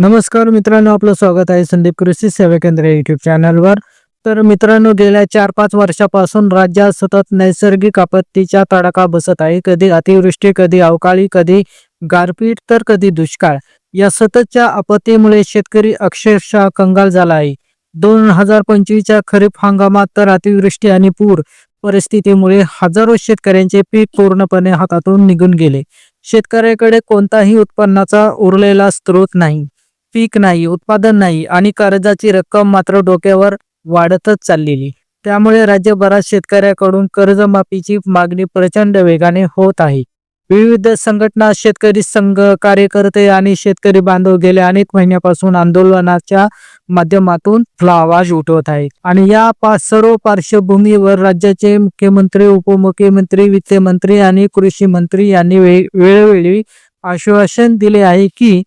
नमस्कार मित्रांनो, आपलं स्वागत आहे संदीप कृषी सेवा केंद्र यूट्यूब चॅनलवर। तर मित्रांनो, गेल्या 4-5 वर्षापासून राज्यात सतत नैसर्गिक आपत्तीचा तडाखा बसत आहे। कधी अतिवृष्टी, कधी अवकाळी, कधी गारपीट, तर कधी दुष्काळ। या सततच्या आपत्तीमुळे शेतकरी अक्षरशः कंगाल झाला आहे। 2025च्या खरीप हंगामात तर अतिवृष्टी आणि पूर परिस्थितीमुळे हजारो शेतकऱ्यांचे पीक पूर्णपणे हातातून निघून गेले। शेतकऱ्याकडे कोणताही उत्पन्नाचा उरलेला स्रोत नाही, पीक नाही, उत्पादन नाही आणि कर्जाची रक्कम मात्र डोक्यावर वाढतच चाललेली। त्यामुळे राज्यभरात शेतकऱ्याकडून कर्जमाफीची मागणी प्रचंड वेगाने होत आहे। विविध संघटना, शेतकरी संघ, कार्यकर्ते आणि शेतकरी बांधव गेल्या अनेक महिन्यापासून आंदोलनाच्या माध्यमातून आवाज उठवत आहेत। आणि या सर्व पार्श्वभूमीवर राज्याचे मुख्यमंत्री, उपमुख्यमंत्री, वित्तमंत्री आणि कृषी मंत्री यांनी वेळोवेळी आश्वासन दिले आहे की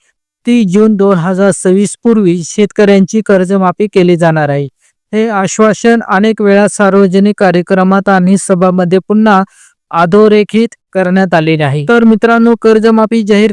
30 जून 2026 पूर्वी शेतकऱ्यांची कर्जमाफी केली जाणार आहे। हे आश्वासन अनेक वेळा सार्वजनिक कार्यक्रमात आणि सभांमध्ये पुन्हा अधोरेखित करण्यात आले आहे। तर मित्रांनो, कर्जमाफी जाहीर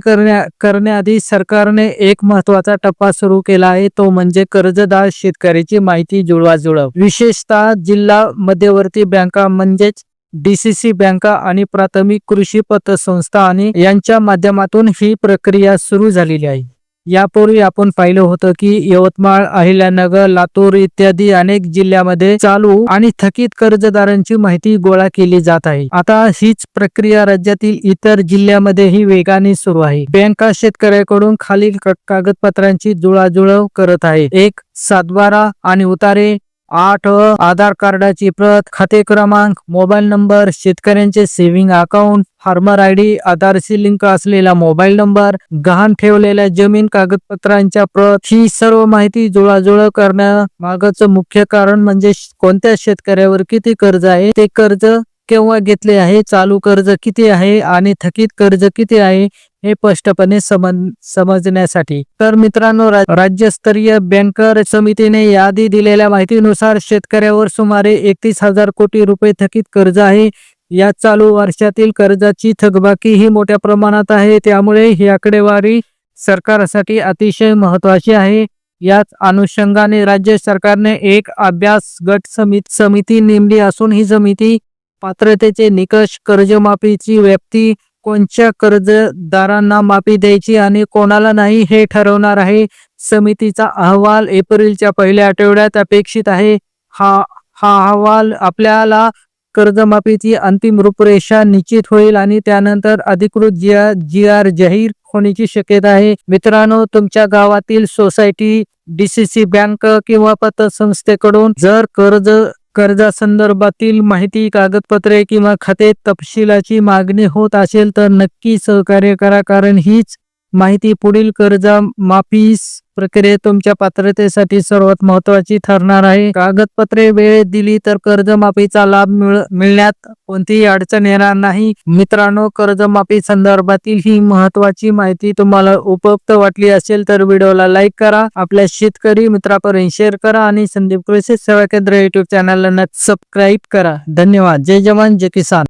करण्याआधी सरकारने एक महत्त्वाचा टप्पा सुरू केला आहे, तो म्हणजे कर्जदार शेतकऱ्याची माहिती जुळवाजुळव। विशेषतः जिल्हा मध्यवर्ती बँका म्हणजेच DCC बँका आणि प्राथमिक कृषी पतसंस्था आणि यांच्या माध्यमातून ही प्रक्रिया सुरू झालेली आहे। यापूर्वी आपण पाहिलं होतं की यवतमाळ, अहिल्यानगर, लातूर इत्यादी अनेक जिल्ह्यामध्ये चालू आणि थकीत कर्जदारांची माहिती गोळा केली जात आहे। आता हीच प्रक्रिया राज्यातील इतर जिल्ह्यामध्येही वेगाने सुरू आहे। बँका शेतकऱ्याकडून खालील कागदपत्रांची जुळवाजुळव करत आहे: 1. सातबारा आणि उतारे, 8. आधार कार्डाची प्रत, खाते क्रमांक, मोबाईल नंबर, शेतकऱ्यांचे सेव्हिंग अकाउंट, फार्मर ID, आधारशी लिंक असलेला मोबाईल नंबर, गहाण ठेवलेल्या जमीन कागदपत्रांच्या प्रत। ही सर्व माहिती जुळवाजुळव करण्यामागचं मुख्य कारण म्हणजे कोणत्या शेतकऱ्यावर किती कर्ज आहे, ते कर्ज केव्हा घेतले आहे, चालू कर्ज किती आहे आणि थकीत कर्ज किती आहे हे स्पष्टपणे समजण्यासाठी। तर मित्रांनो, राज्यस्तरीय बँकर समितीने यादी दिलेल्या माहितीनुसार शेतकऱ्यावर सुमारे 31,000 कोटी रुपये थकीत कर्ज आहे। या चालू वर्षातील कर्जाची थकबाकी ही मोठ्या प्रमाणात आहे, त्यामुळे ही आकडेवारी सरकारसाठी अतिशय महत्त्वाची आहे। याच अनुषंगाने राज्य सरकारने एक अभ्यास गट समिती नेमली असून ही समिती पात्रतेचे निकष, कर्जमाफीची व्याप्ती, कोणत्या कर्जदारांना माफी द्यायची आणि कोणाला नाही हे ठरवणार आहे। समितीचा अहवाल एप्रिलच्या पहिल्या आठवड्यात अपेक्षित आहे। हा अहवाल आपल्याला कर्जमाफीची अंतिम रूपरेषा निश्चित होईल आणि त्यानंतर अधिकृत GR जाहीर होण्याची शक्यता आहे। मित्रांनो, तुमच्या गावातील सोसायटी, DCC बँक किंवा पतसंस्थेकडून जर कर्जासंदर्भातील माहिती, कागदपत्रे किंवा खाते तपशिलाची मागणी होत असेल तर नक्की सहकार्य करा, कारण हीच माहिती पुढील कर्जमाफी प्रक्रियेत तुमच्या पात्रतेसाठी सर्वात महत्त्वाची ठरणार आहे। कागदपत्रे वेळेत दिली तर कर्जमाफीचा लाभ मिळण्यात कोणतीही अडचण येणार नाही। मित्रांनो, कर्जमाफी संदर्भातील ही महत्त्वाची माहिती तुम्हाला उपयुक्त वाटली असेल तर व्हिडिओला लाईक करा, आपल्या शेतकरी मित्रांपर्यंत शेअर करा आणि संदीप कृषी सेवा केंद्र यूट्यूब चॅनलला सबस्क्राईब करा। धन्यवाद। जय जवान, जय किसान।